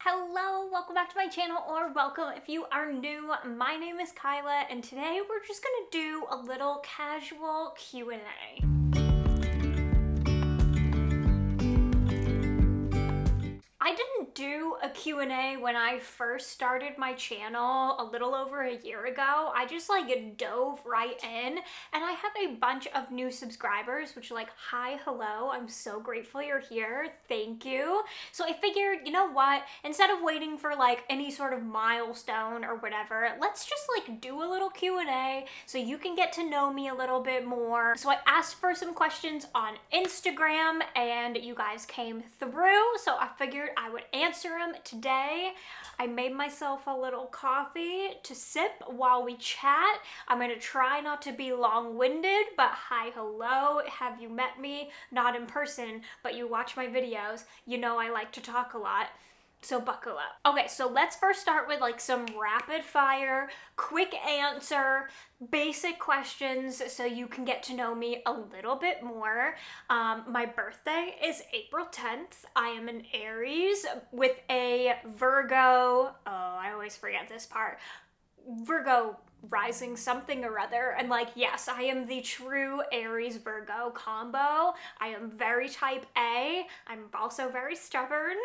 Hello, welcome back to my channel, or welcome if you are new. My name is Kyla, and today we're just gonna do a little casual Q&A. I didn't do a Q&A when I first started my channel a little over a year ago. I just dove right in, and I have a bunch of new subscribers, which hi, hello, I'm so grateful you're here, thank you. So I figured, you know what, instead of waiting for any sort of milestone or whatever, let's just do a little Q&A so you can get to know me a little bit more. So I asked for some questions on Instagram, and you guys came through, so I figured I would answer them today. I made myself a little coffee to sip while we chat. I'm gonna try not to be long-winded, but hi, hello, have you met me? Not in person, but you watch my videos. You know I like to talk a lot. So buckle up. Okay, so let's first start with some rapid fire, quick answer, basic questions so you can get to know me a little bit more. My birthday is April 10th. I am an Aries with a Virgo, oh, I always forget this part, Virgo rising something or other, and yes, I am the true Aries Virgo combo. I am very type A. I'm also very stubborn.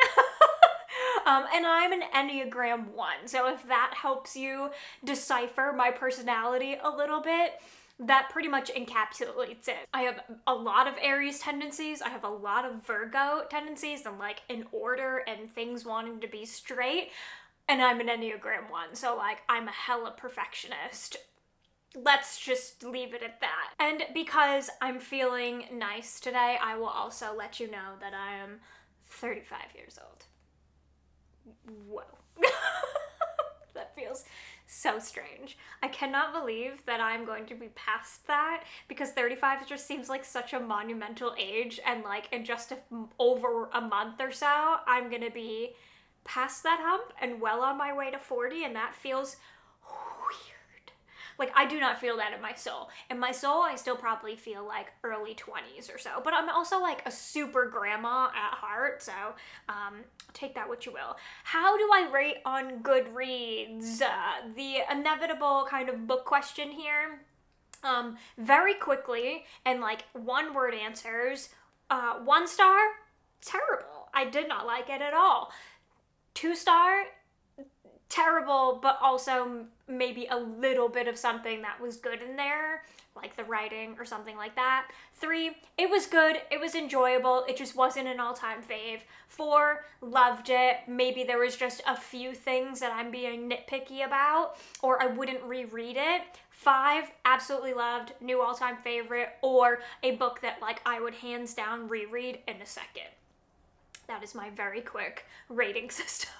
And I'm an enneagram 1, so if that helps you decipher my personality a little bit, that pretty much encapsulates it. I have a lot of Aries tendencies, I have a lot of Virgo tendencies, and in order and things wanting to be straight, and I'm an enneagram 1, so I'm a hella perfectionist. Let's just leave it at that. And because I'm feeling nice today, I will also let you know that I am 35 years old. Whoa. That feels so strange. I cannot believe that I'm going to be past that, because 35 just seems like such a monumental age, and in just over a month or so, I'm gonna be past that hump and well on my way to 40, and that feels weird. I do not feel that in my soul. In my soul, I still probably feel early 20s or so, but I'm also a super grandma at heart, so take that what you will. How do I rate on Goodreads? The inevitable kind of book question here. Very quickly, and one word answers. 1 star, terrible. I did not like it at all. 2 star, terrible, but also maybe a little bit of something that was good in there, like the writing or something like that. 3, it was good, it was enjoyable, it just wasn't an all-time fave. 4, loved it. Maybe there was just a few things that I'm being nitpicky about, or I wouldn't reread it. 5, absolutely loved, new all-time favorite, or a book that I would hands down reread in a second. That is my very quick rating system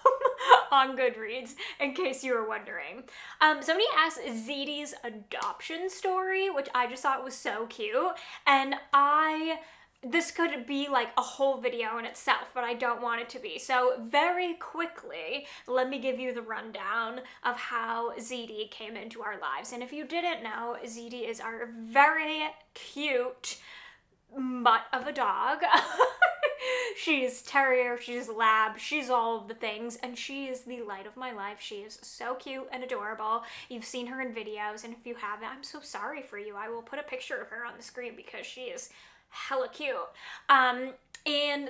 on Goodreads, in case you were wondering. Somebody asked Ziti's adoption story, which I just thought was so cute, and this could be a whole video in itself, but I don't want it to be. So very quickly, let me give you the rundown of how Ziti came into our lives. And if you didn't know, Ziti is our very cute mutt of a dog. She's terrier, she's lab, she's all of the things, and she is the light of my life. She is so cute and adorable. You've seen her in videos, and if you haven't, I'm so sorry for you. I will put a picture of her on the screen because she is hella cute. And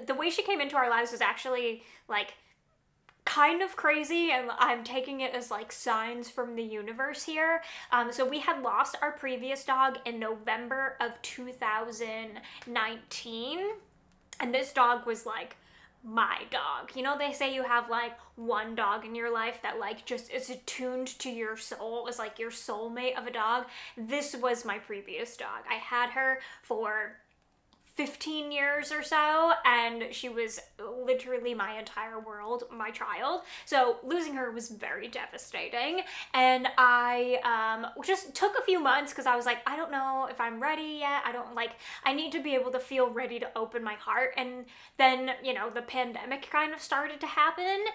the way she came into our lives was actually kind of crazy, and I'm taking it as signs from the universe here. So we had lost our previous dog in November of 2019. And this dog was my dog. You know, they say you have one dog in your life that just is attuned to your soul, is your soulmate of a dog. This was my previous dog. I had her for 15 years or so, and she was literally my entire world, my child. So losing her was very devastating, and I just took a few months because I was I don't know if I'm ready yet. I need to be able to feel ready to open my heart. And then, the pandemic kind of started to happen,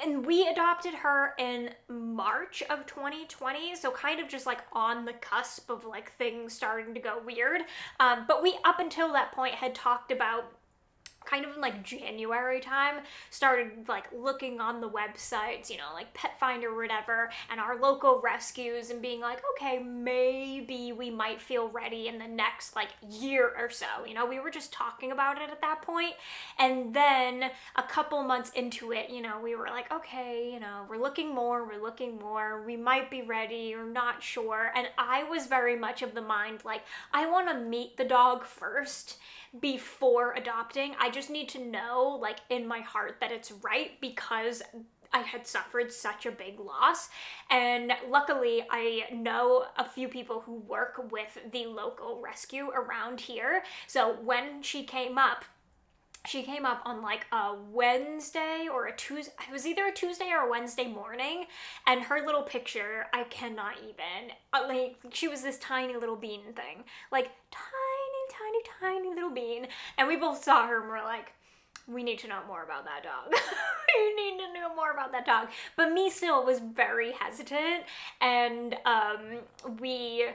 and we adopted her in March of 2020, so kind of just on the cusp of things starting to go weird. But we, up until that point, had talked about kind of in like January time, started like looking on the websites, you know, like Pet Finder or whatever, and our local rescues, and being like, okay, maybe we might feel ready in the next like year or so. You know, we were just talking about it at that point. And then a couple months into it, you know, we were like, okay, you know, we're looking more, we might be ready, or not sure. And I was very much of the mind, like, I want to meet the dog first before adopting. I just need to know, like, in my heart that it's right, because I had suffered such a big loss. And luckily, I know a few people who work with the local rescue around here. So when she came up on like a Wednesday or a Tuesday. It was either a Tuesday or a Wednesday morning, and her little picture, I cannot even, like, she was this tiny little bean thing, like tiny little bean, and we both saw her and we're like, we need to know more about that dog. We need to know more about that dog. But me still was very hesitant, and we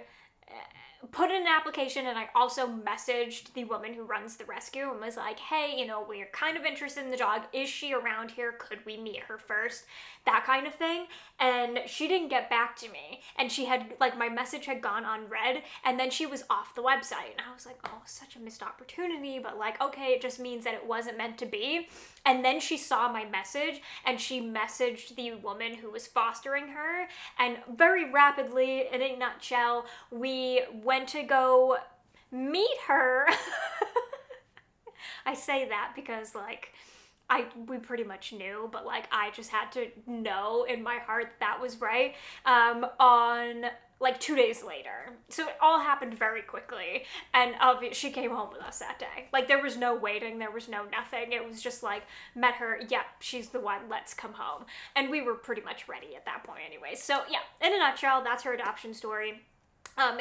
put in an application, and I also messaged the woman who runs the rescue and was like, hey, you know, we're kind of interested in the dog. Is she around here? Could we meet her first? That kind of thing. And she didn't get back to me. And she had, like, my message had gone unread, and then she was off the website. And I was like, oh, such a missed opportunity, but like, okay, it just means that it wasn't meant to be. And then she saw my message, and she messaged the woman who was fostering her, and very rapidly, in a nutshell, we went to go meet her. I say that because, like, we pretty much knew, but like, I just had to know in my heart that was right, on like 2 days later. So it all happened very quickly, and she came home with us that day. Like, there was no waiting, there was no nothing. It was just like, met her, yep, she's the one, let's come home. And we were pretty much ready at that point anyway. So yeah, in a nutshell, that's her adoption story.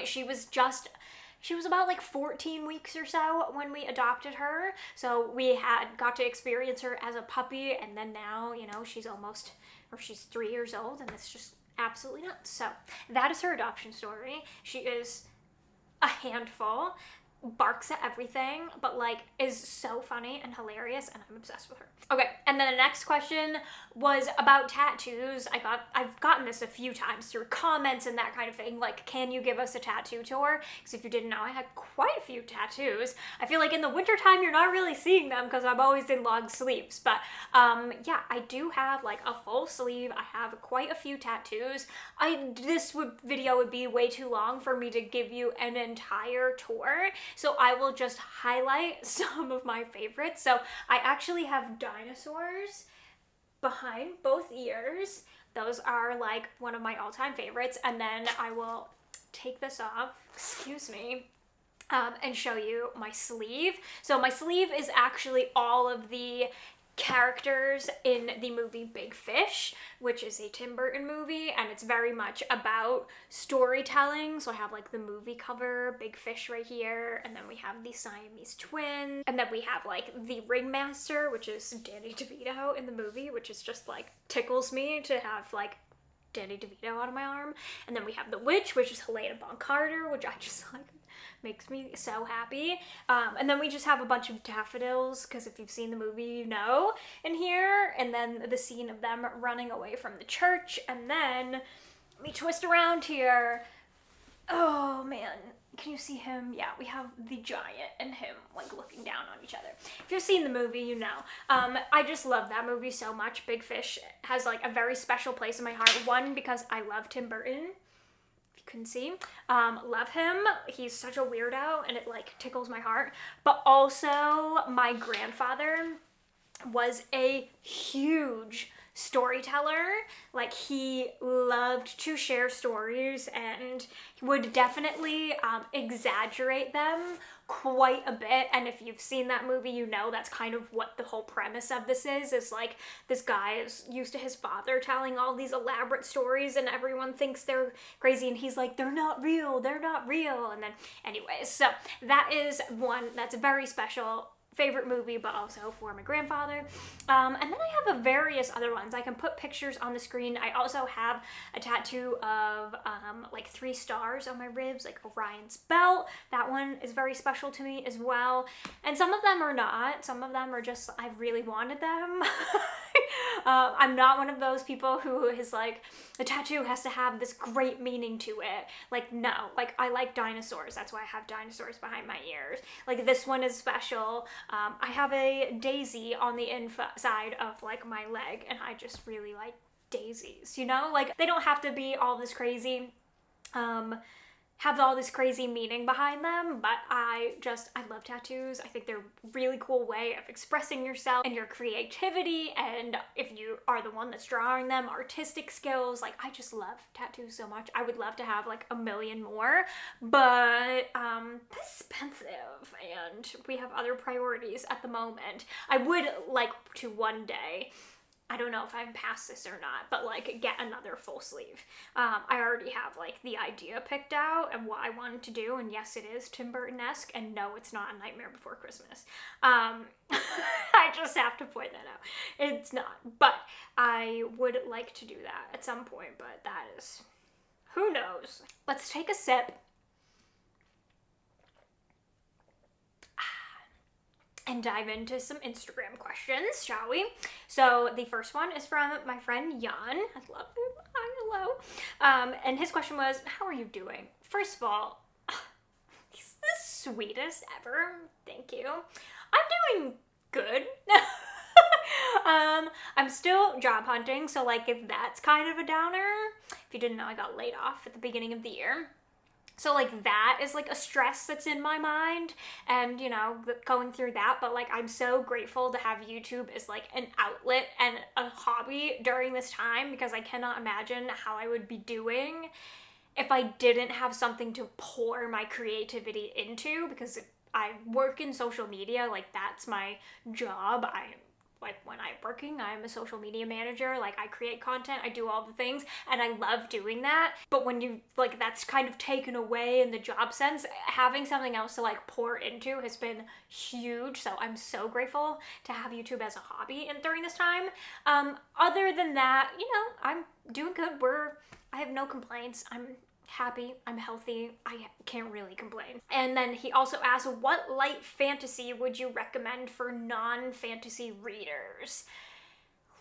She was about like 14 weeks or so when we adopted her. So we got to experience her as a puppy, and then now, you know, she's 3 years old, and it's just absolutely nuts. So that is her adoption story. She is a handful, barks at everything, but like is so funny and hilarious, and I'm obsessed with her. Okay, and then the next question was about tattoos. I've gotten this a few times through comments and that kind of thing, like, can you give us a tattoo tour? Because if you didn't know, I had quite a few tattoos. I feel like in the wintertime you're not really seeing them because I'm always in long sleeves, but yeah, I do have like a full sleeve. I have quite a few tattoos. This video would be way too long for me to give you an entire tour, so I will just highlight some of my favorites. So I actually have dinosaurs behind both ears. Those are like one of my all-time favorites. And then I will take this off, excuse me, and show you my sleeve. So my sleeve is actually all of the characters in the movie Big Fish, which is a Tim Burton movie, and it's very much about storytelling. So I have like the movie cover, Big Fish right here, and then we have the Siamese twins, and then we have like the ringmaster, which is Danny DeVito in the movie, which is just like tickles me to have like Danny DeVito on my arm. And then we have the witch, which is Helena Bonham Carter, which I just like makes me so happy. And then we just have a bunch of daffodils, because if you've seen the movie, you know, in here. And then the scene of them running away from the church. And then let me twist around here. Oh man, can you see him? Yeah, we have the giant and him like looking down on each other. If you've seen the movie, you know. I just love that movie so much. Big Fish has like a very special place in my heart. One, because I love Tim Burton. Couldn't see. Love him. He's such a weirdo, and it like tickles my heart. But also, my grandfather was a huge storyteller. Like, he loved to share stories, and he would definitely exaggerate them quite a bit. And if you've seen that movie, you know that's kind of what the whole premise of this is like, this guy is used to his father telling all these elaborate stories, and everyone thinks they're crazy, and he's like, they're not real. And then anyways, so that is one that's very special favorite movie, but also for my grandfather. And then I have various other ones. I can put pictures on the screen. I also have a tattoo of like 3 stars on my ribs, like Orion's belt. That one is very special to me as well. And some of them are not. Some of them are just, I really wanted them. I'm not one of those people who is like, the tattoo has to have this great meaning to it. Like, no. Like, I like dinosaurs. That's why I have dinosaurs behind my ears. Like, this one is special. I have a daisy on the inside of like my leg, and I just really like daisies, you know? Like, they don't have to be all this crazy, have all this crazy meaning behind them, but I love tattoos. I think they're a really cool way of expressing yourself and your creativity, and if you are the one that's drawing them, artistic skills. Like, I just love tattoos so much. I would love to have like a million more, but expensive, and we have other priorities at the moment. I would like to one day, I don't know if I'm past this or not, but like get another full sleeve. I already have like the idea picked out and what I wanted to do, and yes, it is Tim Burton-esque, and no, it's not A Nightmare Before Christmas. I just have to point that out. It's not, but I would like to do that at some point, but that is, who knows? Let's take a sip and dive into some Instagram questions, shall we? So the first one is from my friend Jan. I love him. Hi, hello. And his question was, how are you doing? First of all, he's the sweetest ever. Thank you. I'm doing good. I'm still job hunting, so like if that's kind of a downer, if you didn't know, I got laid off at the beginning of the year. So like that is like a stress that's in my mind, and you know, going through that, but like I'm so grateful to have YouTube as like an outlet and a hobby during this time, because I cannot imagine how I would be doing if I didn't have something to pour my creativity into, because I work in social media, like that's my job. Like when I'm working, I'm a social media manager, like I create content, I do all the things, and I love doing that. But when you, like, that's kind of taken away in the job sense, having something else to like pour into has been huge. So I'm so grateful to have YouTube as a hobby and during this time. Other than that, you know, I'm doing good. I have no complaints. I'm happy, I'm healthy, I can't really complain. And then he also asked, what light fantasy would you recommend for non-fantasy readers?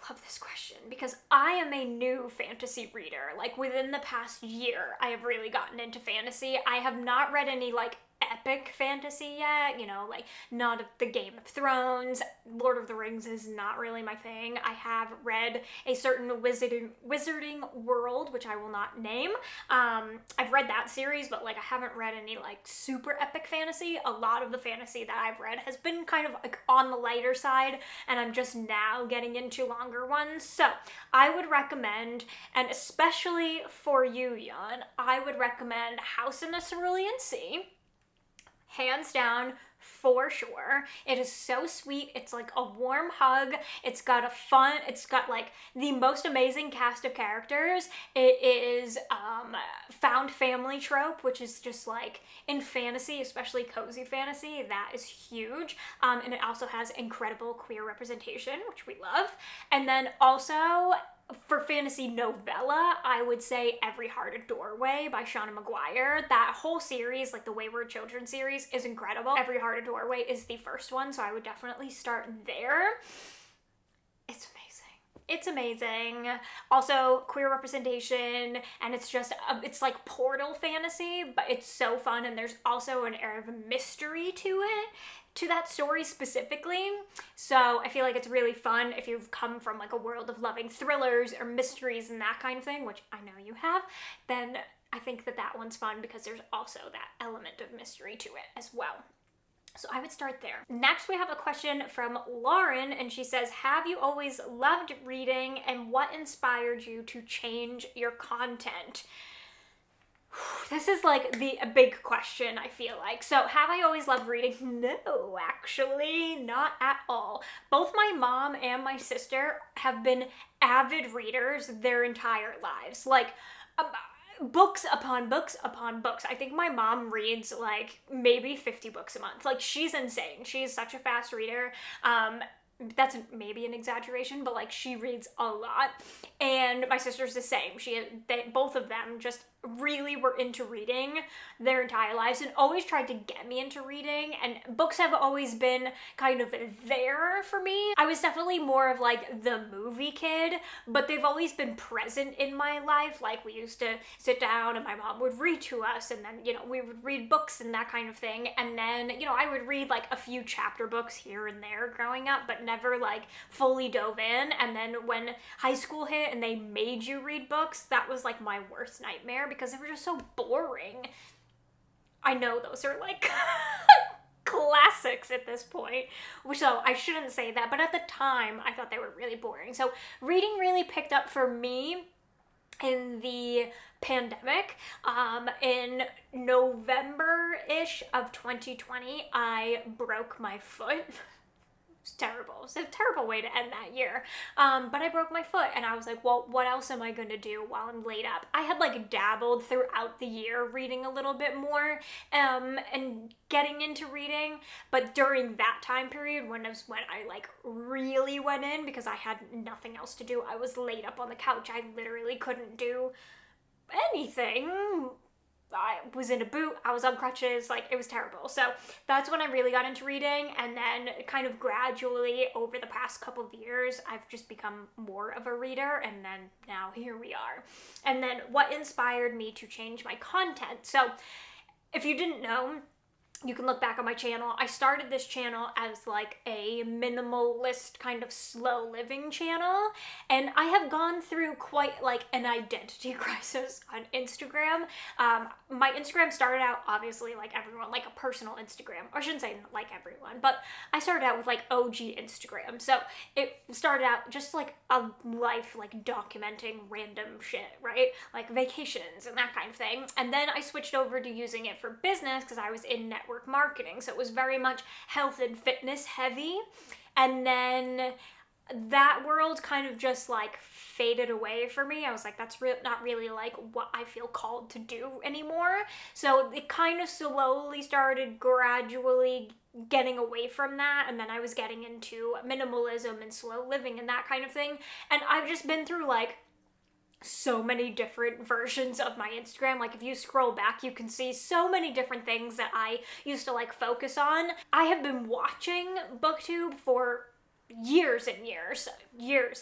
Love this question, because I am a new fantasy reader. Like within the past year, I have really gotten into fantasy. I have not read any like epic fantasy yet, you know, like not the Game of Thrones. Lord of the Rings is not really my thing. I have read a certain wizarding world, which I will not name. I've read that series, but like I haven't read any like super epic fantasy. A lot of the fantasy that I've read has been kind of like on the lighter side, and I'm just now getting into longer ones. So I would recommend, and especially for you, Jan, I would recommend House in the Cerulean Sea. Hands down, for sure. It is so sweet. It's like a warm hug. It's got like the most amazing cast of characters. It is found family trope, which is just like in fantasy, especially cozy fantasy, that is huge. And it also has incredible queer representation, which we love. And then also, for fantasy novella, I would say Every Heart a Doorway by Shauna Maguire. That whole series, like the Wayward Children series, is incredible. Every Heart a Doorway is the first one, so I would definitely start there. It's amazing. It's amazing. Also, queer representation, and it's just, it's like portal fantasy, but it's so fun, and there's also an air of mystery to it, to that story specifically. So I feel like it's really fun if you've come from like a world of loving thrillers or mysteries and that kind of thing, which I know you have, then I think that that one's fun because there's also that element of mystery to it as well. So I would start there. Next, we have a question from Lauren, and she says, have you always loved reading, and what inspired you to change your content? This is like a big question, I feel like. So have I always loved reading? No, actually, not at all. Both my mom and my sister have been avid readers their entire lives. Like, books upon books upon books. I think my mom reads like maybe 50 books a month. Like, she's insane. She's such a fast reader. That's maybe an exaggeration, but like, she reads a lot. And my sister's the same. Both of them just really were into reading their entire lives and always tried to get me into reading, and books have always been kind of there for me. I was definitely more of like the movie kid, but they've always been present in my life. Like, we used to sit down and my mom would read to us, and then, you know, we would read books and that kind of thing. And then, you know, I would read like a few chapter books here and there growing up, but never like fully dove in. And then when high school hit and they made you read books, that was like my worst nightmare, because they were just so boring. I know those are like classics at this point, so I shouldn't say that, but at the time I thought they were really boring. So reading really picked up for me in the pandemic. In November-ish of 2020, I broke my foot. It's terrible. It's a terrible way to end that year. But I broke my foot, and I was like, well, what else am I going to do while I'm laid up? I had like dabbled throughout the year reading a little bit more, and getting into reading. But during that time period, when I like really went in, because I had nothing else to do, I was laid up on the couch. I literally couldn't do anything. I was in a boot, I was on crutches, like, it was terrible. So that's when I really got into reading, and then kind of gradually over the past couple of years, I've just become more of a reader, and then now here we are. And then what inspired me to change my content? So if you didn't know, you can look back on my channel. I started this channel as like a minimalist kind of slow living channel, and I have gone through quite like an identity crisis on Instagram. My Instagram started out obviously like everyone, like a personal Instagram, or I shouldn't say like everyone, but I started out with like OG Instagram. So it started out just like a life, like documenting random shit, right? Like vacations and that kind of thing. And then I switched over to using it for business because I was in network marketing, so it was very much health and fitness heavy. And then that world kind of just like faded away for me. I was like, that's not really like what I feel called to do anymore. So it kind of slowly started gradually getting away from that, and then I was getting into minimalism and slow living and that kind of thing. And I've just been through like so many different versions of my Instagram. Like, if you scroll back, you can see so many different things that I used to like focus on. I have been watching booktube for years and years,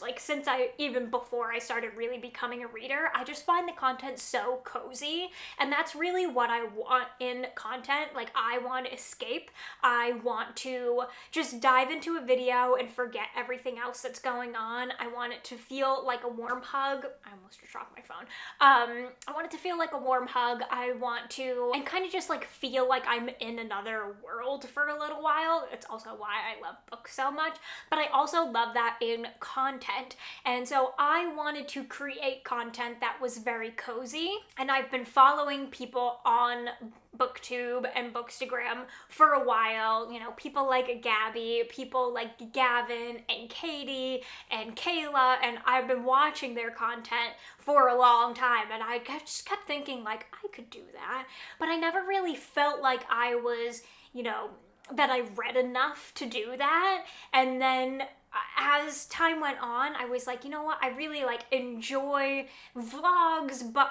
like since even before I started really becoming a reader. I just find the content so cozy, and that's really what I want in content. Like, I want to escape. I want to just dive into a video and forget everything else that's going on. I want it to feel like a warm hug. I almost dropped my phone. I want it to feel like a warm hug. I want to, and kind of just like feel like I'm in another world for a little while. It's also why I love books so much, but I also love that in content. And so I wanted to create content that was very cozy, and I've been following people on booktube and bookstagram for a while. You know, people like Gabby, people like Gavin and Katie and Kayla, and I've been watching their content for a long time, and I just kept thinking like, I could do that, but I never really felt like I was, you know, that I read enough to do that. And then as time went on, I was like, you know what, I really like enjoy vlogs, but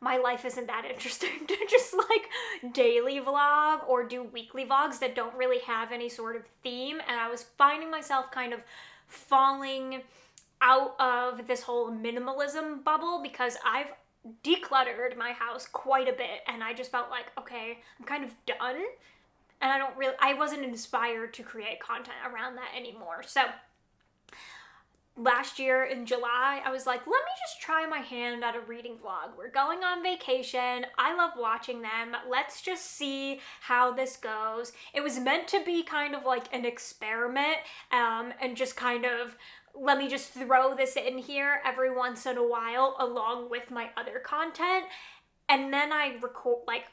my life isn't that interesting to just like daily vlog or do weekly vlogs that don't really have any sort of theme. And I was finding myself kind of falling out of this whole minimalism bubble, because I've decluttered my house quite a bit, and I just felt like, okay, I'm kind of done. And I wasn't inspired to create content around that anymore. So last year in July, I was like, let me just try my hand at a reading vlog. We're going on vacation. I love watching them. Let's just see how this goes. It was meant to be kind of like an experiment, and just kind of, let me just throw this in here every once in a while along with my other content. And then I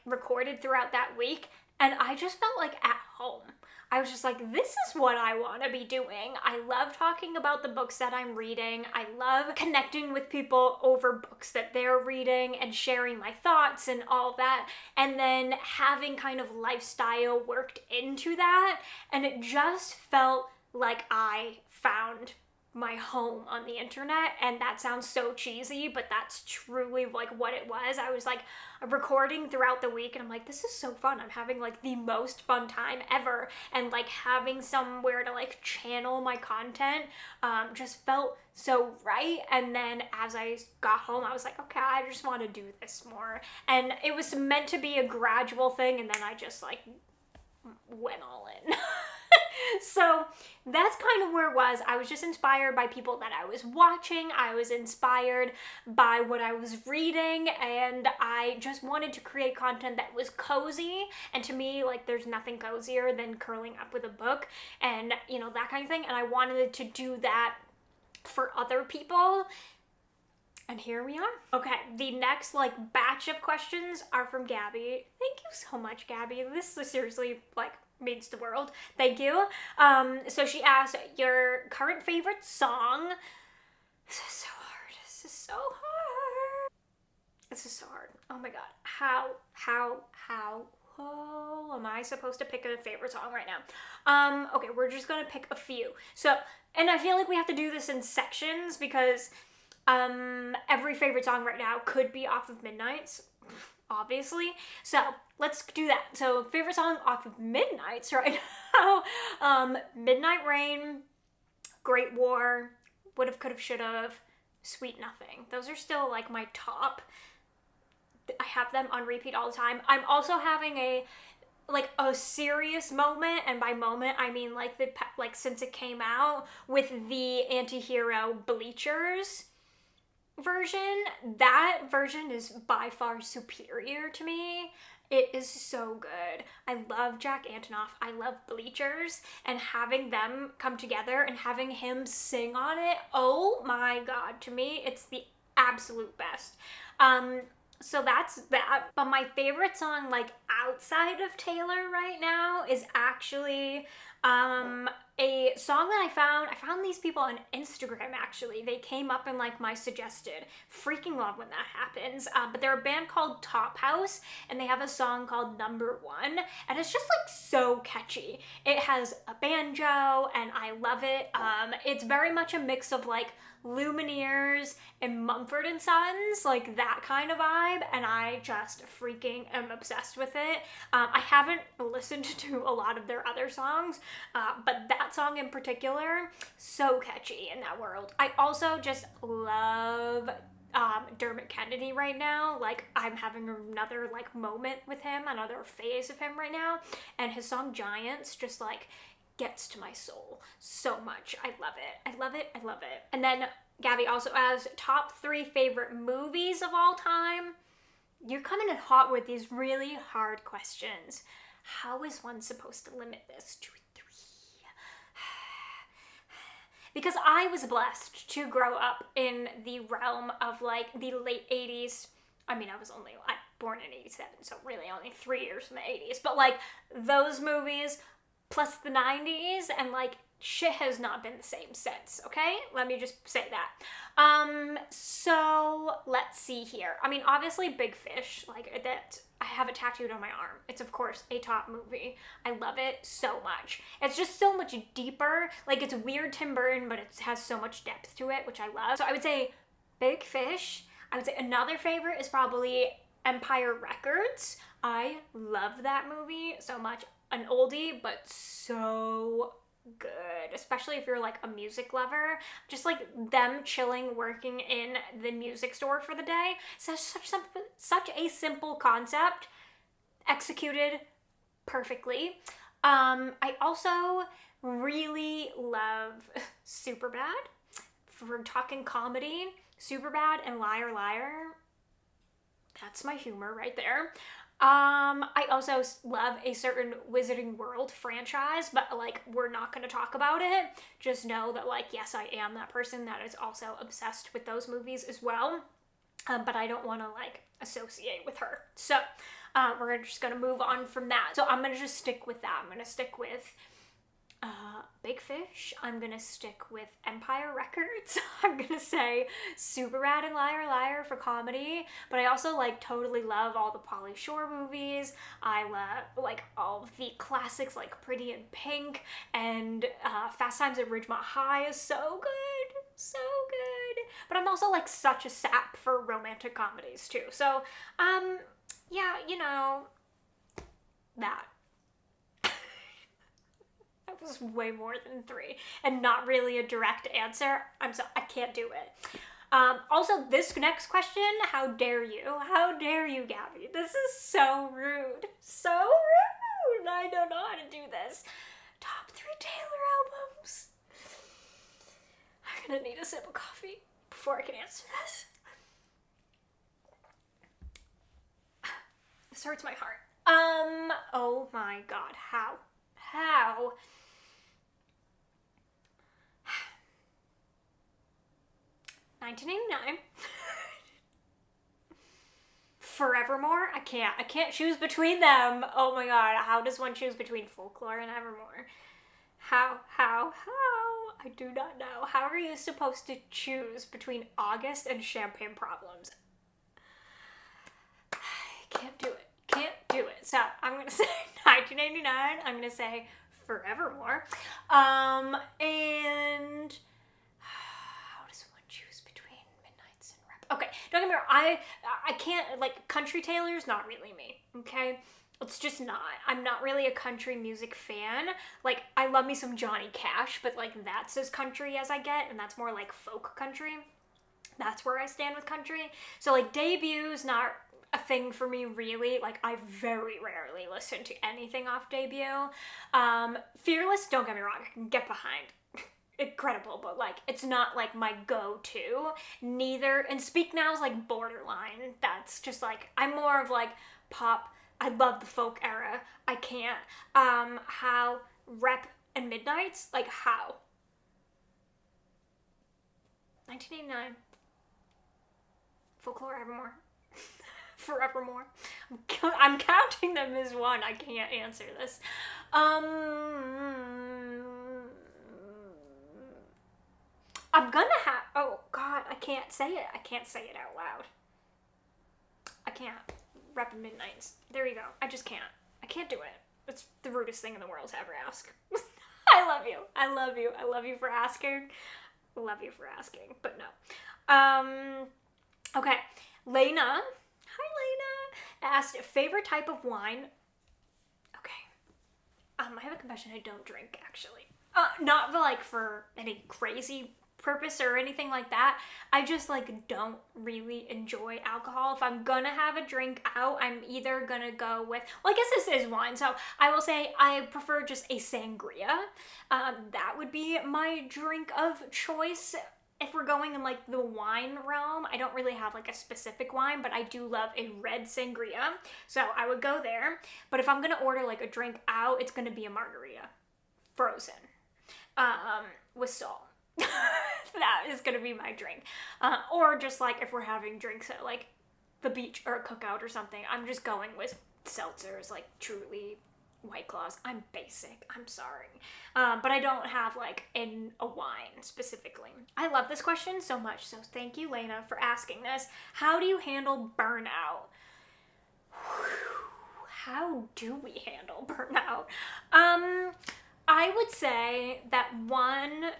recorded throughout that week, and I just felt like at home. I was just like, this is what I want to be doing. I love talking about the books that I'm reading. I love connecting with people over books that they're reading and sharing my thoughts and all that, and then having kind of lifestyle worked into that, and it just felt like I found my home on the internet. And that sounds so cheesy, but that's truly like what it was. I was like recording throughout the week and I'm like, this is so fun. I'm having like the most fun time ever, and like having somewhere to like channel my content just felt so right. And then as I got home, I was like, okay, I just want to do this more, and it was meant to be a gradual thing, and then I just like went all in. So that's kind of where it was. I was just inspired by people that I was watching. I was inspired by what I was reading, and I just wanted to create content that was cozy. And to me, like, there's nothing cozier than curling up with a book and, you know, that kind of thing. And I wanted to do that for other people. And here we are. Okay, the next like batch of questions are from Gabby. Thank you so much, Gabby. This is seriously like means the world. Thank you. So she asked, your current favorite song. This is so hard. This is so hard. This is so hard. Oh my god. How am I supposed to pick a favorite song right now? Okay, we're just gonna pick a few. So, and I feel like we have to do this in sections because every favorite song right now could be off of Midnight's, obviously. So let's do that. So favorite song off of Midnight's right now. Midnight Rain, Great War, Would've, Could've, Should've, Sweet Nothing. Those are still like my top. I have them on repeat all the time. I'm also having a serious moment, and by moment I mean like since it came out, with the anti-hero Bleachers version. That version is by far superior to me. It is so good. I love Jack Antonoff. I love Bleachers, and having them come together and having him sing on it, oh my god, to me it's the absolute best. So that's that. But my favorite song like outside of Taylor right now is actually a song that I found these people on Instagram actually. They came up in like my suggested. Freaking love when that happens. But they're a band called Top House, and they have a song called Number One, and it's just like so catchy. It has a banjo and I love it. It's very much a mix of like Lumineers and Mumford and Sons, like that kind of vibe, and I just freaking am obsessed with it. I haven't listened to a lot of their other songs, but that song in particular, so catchy in that world. I also just love Dermot Kennedy right now. Like, I'm having another like moment with him, another phase of him right now, and his song Giants just like gets to my soul so much. I love it. I love it. I love it. And then Gabby also has top 3 favorite movies of all time. You're coming in hot with these really hard questions. How is one supposed to limit this to 3? Because I was blessed to grow up in the realm of like the late 80s. I mean, I was born in 87, so really only 3 years from the 80s. But like those movies plus the 90s, and like shit has not been the same since, okay? Let me just say that. So let's see here. I mean, obviously Big Fish, like that, I have it tattooed on my arm. It's of course a top movie. I love it so much. It's just so much deeper. Like, it's weird Tim Burton, but it has so much depth to it, which I love. So I would say Big Fish. I would say another favorite is probably Empire Records. I love that movie so much. An oldie, but so good, especially if you're like a music lover. Just like them chilling, working in the music store for the day. Such a simple concept, executed perfectly. I also really love Superbad. For talking comedy, Superbad and Liar Liar, that's my humor right there. I also love a certain Wizarding World franchise, but like, we're not going to talk about it. Just know that like, yes, I am that person that is also obsessed with those movies as well. But I don't want to like associate with her. So, we're just going to move on from that. So I'm going to just stick with that. I'm going to stick with Big Fish, I'm gonna stick with Empire Records. I'm gonna say Super Rad and Liar Liar for comedy, but I also like totally love all the Pauly Shore movies. I love like all of the classics like Pretty in Pink, and Fast Times at Ridgemont High is so good, so good. But I'm also like such a sap for romantic comedies too. So, yeah, you know, that. That was way more than 3 and not really a direct answer. I can't do it. Also, this next question, how dare you? How dare you, Gabby? This is so rude. So rude. I don't know how to do this. Top 3 Taylor albums. I'm gonna need a sip of coffee before I can answer this. This hurts my heart. Oh my god, how? 1989. Forevermore? I can't choose between them. Oh my god, how does one choose between Folklore and Evermore? How? I do not know. How are you supposed to choose between August and Champagne Problems? I can't do it. So I'm gonna say 1989. I'm gonna say Forevermore. And how does one choose between Midnights and Rep? Okay, don't get me wrong. I can't, like, country Taylor's not really me. Okay. It's just not. I'm not really a country music fan. Like, I love me some Johnny Cash, but, like, that's as country as I get, and that's more, like, folk country. That's where I stand with country. So, like, Debut's not a thing for me, really. Like, I very rarely listen to anything off Debut. Fearless, don't get me wrong, I can get behind. Incredible, but, like, it's not, like, my go-to. Neither, and Speak Now's, like, borderline. That's just, like, I'm more of, like, pop. I love the folk era. I can't. How? Rep and Midnights? Like, how? 1989. Folklore, Evermore. Forevermore. I'm counting them as one. I can't answer this. I'm gonna have... Oh, God. I can't say it. I can't say it out loud. I can't. Rep and Midnights. There you go. I just can't. I can't do it. It's the rudest thing in the world to ever ask. I love you. I love you. I love you for asking. I love you for asking. But no. Okay. Lena. Hi, Lena. Asked, favorite type of wine? Okay. I have a confession. I don't drink, actually. Not like for any crazy purpose or anything like that. I just like don't really enjoy alcohol. If I'm gonna have a drink out, I'm either gonna go with, well, I guess this is wine, so I will say I prefer just a sangria. That would be my drink of choice. If we're going in like the wine realm, I don't really have like a specific wine, but I do love a red sangria, so I would go there. But if I'm gonna order like a drink out, it's gonna be a margarita, frozen, with salt. That is gonna be my drink. Or just like if we're having drinks at like the beach or a cookout or something, I'm just going with seltzers, like Truly, White Claws. I'm basic, I'm sorry. But I don't have like in a wine specifically. I love this question so much, so thank you, Lena, for asking this. How do you handle burnout? How do we handle burnout? I would say that one,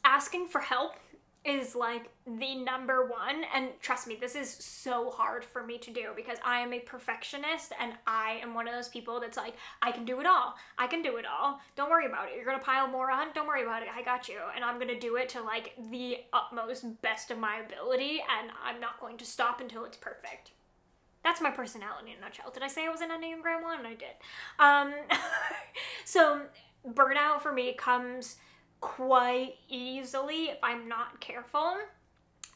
asking for help is like the number one, and trust me, this is so hard for me to do because I am a perfectionist and I am one of those people that's like, I can do it all. Don't worry about it. You're gonna pile more on. Don't worry about it. I got you. And I'm gonna do it to like the utmost best of my ability, and I'm not going to stop until it's perfect. That's my personality in a nutshell. Did I say I was an enneagram 1? I did. So burnout for me comes quite easily if I'm not careful.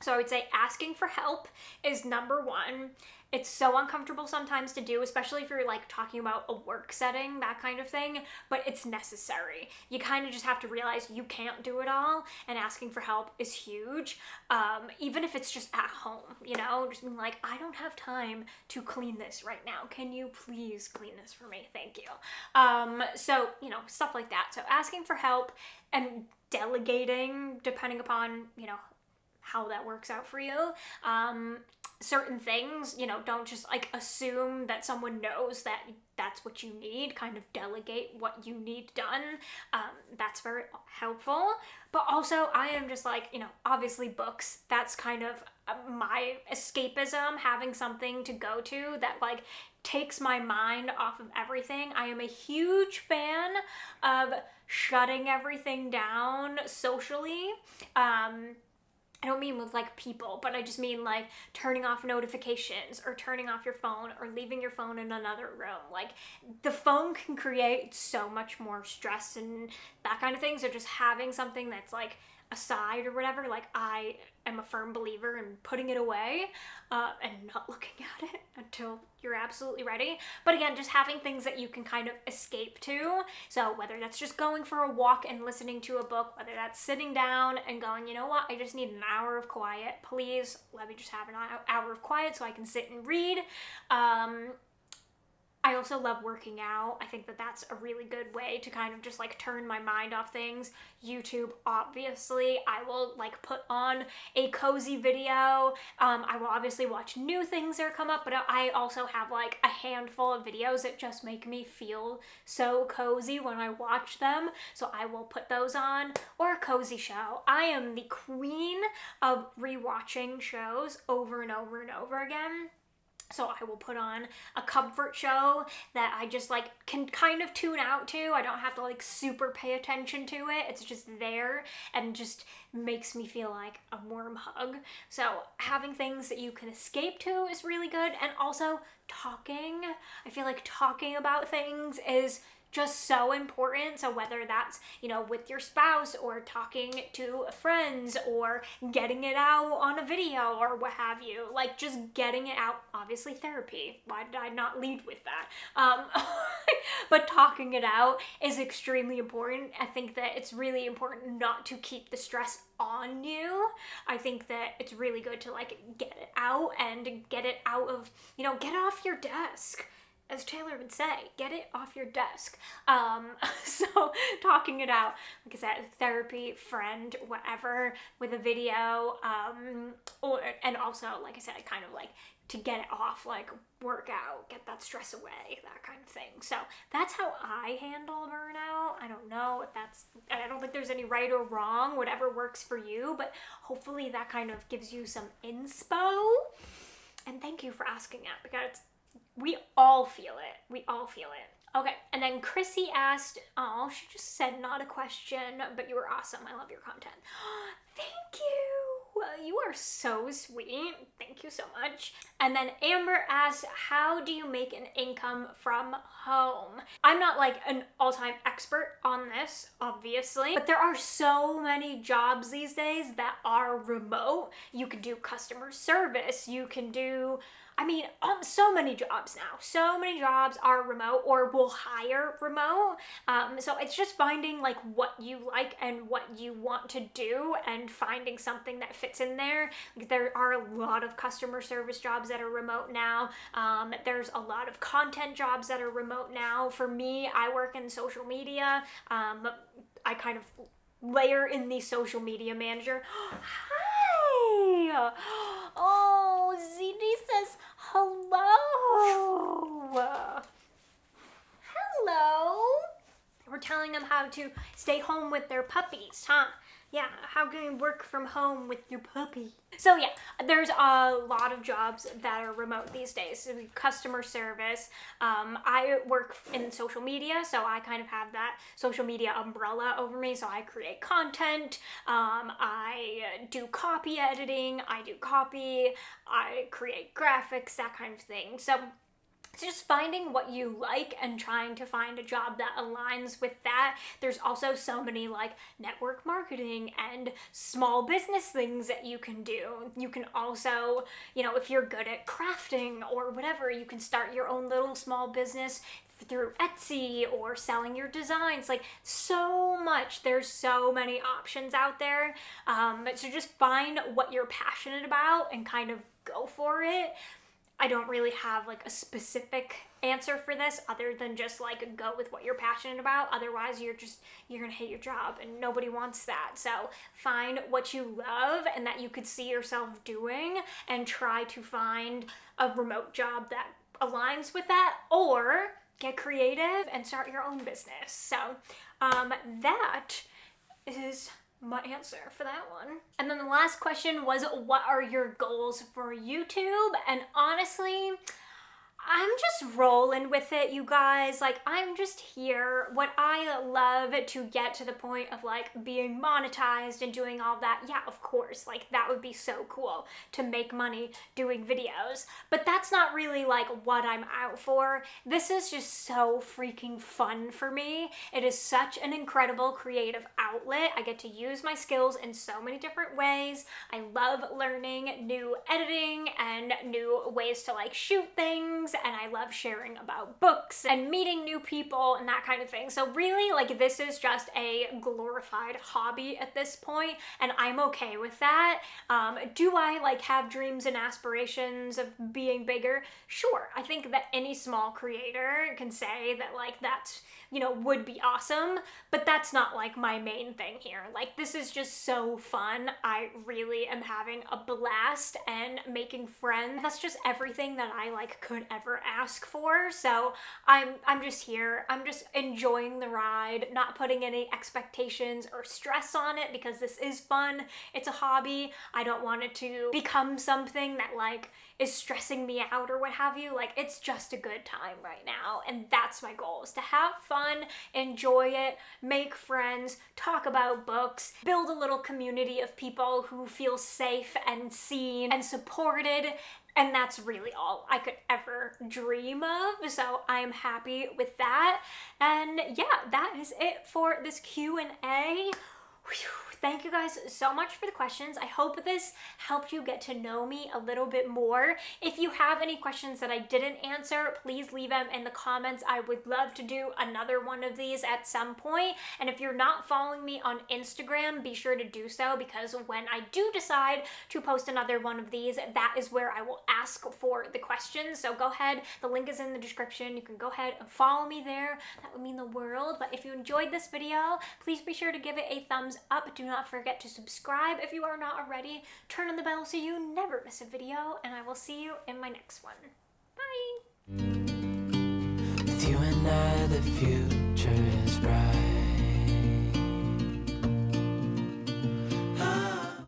So I would say asking for help is number one. It's so uncomfortable sometimes to do, especially if you're like talking about a work setting, that kind of thing, but it's necessary. You kind of just have to realize you can't do it all, and asking for help is huge. Even if it's just at home, you know, just being like, I don't have time to clean this right now. Can you please clean this for me? Thank you. So, you know, stuff like that. So asking for help and delegating, depending upon, you know, how that works out for you. Certain things, you know, don't just like assume that someone knows that that's what you need. Kind of delegate what you need done. That's very helpful. But also, I am just like, you know, obviously books. That's kind of my escapism, having something to go to that like takes my mind off of everything. I am a huge fan of shutting everything down socially. I don't mean with like people, but I just mean like turning off notifications or turning off your phone or leaving your phone in another room. Like the phone can create so much more stress and that kind of thing. So just having something that's like aside or whatever, like I am a firm believer in putting it away and not looking at it until you're absolutely ready. But again, just having things that you can kind of escape to. So whether that's just going for a walk and listening to a book, whether that's sitting down and going, you know what, I just need an hour of quiet. Please let me just have an hour of quiet so I can sit and read. I also love working out. I think that that's a really good way to kind of just like turn my mind off things. YouTube, obviously, I will like put on a cozy video. I will obviously watch new things that come up, but I also have like a handful of videos that just make me feel so cozy when I watch them. So I will put those on, or a cozy show. I am the queen of rewatching shows over and over and over again. So I will put on a comfort show that I just like can kind of tune out to. I don't have to like super pay attention to it. It's just there and just makes me feel like a warm hug. So having things that you can escape to is really good. And also talking. I feel like talking about things is just so important. So whether that's, you know, with your spouse or talking to friends or getting it out on a video or what have you, like just getting it out. Obviously therapy. Why did I not lead with that? But talking it out is extremely important. I think that it's really important not to keep the stress on you. I think that it's really good to like get it out and get it out of, you know, get it off your desk. As Taylor would say, get it off your desk. So talking it out, like I said, therapy, friend, whatever, with a video, and also, like I said, I kind of like to get it off, like work out, get that stress away, that kind of thing. So that's how I handle burnout. I don't know if I don't think there's any right or wrong, whatever works for you, but hopefully that kind of gives you some inspo. And thank you for asking that, because we all feel it. We all feel it. Okay, and then Chrissy asked, oh, she just said not a question, but you were awesome. I love your content. Thank you. Well, you are so sweet. Thank you so much. And then Amber asked, how do you make an income from home? I'm not like an all-time expert on this, obviously, but there are so many jobs these days that are remote. You can do customer service. You can do, so many jobs now. So many jobs are remote or will hire remote. So it's just finding like what you like and what you want to do and finding something that fits in there. There are a lot of customer service jobs that are remote now. There's a lot of content jobs that are remote now. For me, I work in social media. I kind of layer in the social media manager. Hi! Oh, Ziti says hello. Hello. We're telling them how to stay home with their puppies, huh? Yeah, how can you work from home with your puppy? So yeah, there's a lot of jobs that are remote these days. So customer service. I work in social media, so I kind of have that social media umbrella over me. So I create content, I do copy editing, I do copy, I create graphics, that kind of thing. So So just finding what you like and trying to find a job that aligns with that. There's also so many like network marketing and small business things that you can do. You can also, you know, if you're good at crafting or whatever, you can start your own little small business through Etsy or selling your designs. Like, so much. There's so many options out there. So just find what you're passionate about and kind of go for it. I don't really have like a specific answer for this other than just like go with what you're passionate about. Otherwise you're gonna hate your job, and nobody wants that. So find what you love and that you could see yourself doing, and try to find a remote job that aligns with that, or get creative and start your own business. So that is my answer for that one. And then the last question was, what are your goals for YouTube? And honestly, I'm just rolling with it, you guys. Like, I'm just here. What I love to get to the point of like being monetized and doing all that. Yeah, of course, like that would be so cool to make money doing videos. But that's not really like what I'm out for. This is just so freaking fun for me. It is such an incredible creative outlet. I get to use my skills in so many different ways. I love learning new editing and new ways to like shoot things. And I love sharing about books and meeting new people and that kind of thing. So really, like, this is just a glorified hobby at this point, and I'm okay with that. Do I like have dreams and aspirations of being bigger? Sure. I think that any small creator can say that like that's, you know, would be awesome, but that's not like my main thing here. Like, this is just so fun. I really am having a blast and making friends. That's just everything that I like could ever ask for. So I'm just here. I'm just enjoying the ride, not putting any expectations or stress on it, because this is fun. It's a hobby. I don't want it to become something that like is stressing me out or what have you. Like, it's just a good time right now, and that's my goal, is to have fun, enjoy it, make friends, talk about books, build a little community of people who feel safe and seen and supported. And that's really all I could ever dream of. So I'm happy with that. And yeah, that is it for this Q&A. Thank you guys so much for the questions. I hope this helped you get to know me a little bit more. If you have any questions that I didn't answer, please leave them in the comments. I would love to do another one of these at some point. And if you're not following me on Instagram, be sure to do so, because when I do decide to post another one of these, that is where I will ask for the questions. So go ahead, the link is in the description. You can go ahead and follow me there. That would mean the world. But if you enjoyed this video, please be sure to give it a thumbs up. Do not forget to subscribe if you are not already. Turn on the bell so you never miss a video, and I will see you in my next one. Bye! With you and I, the future is bright.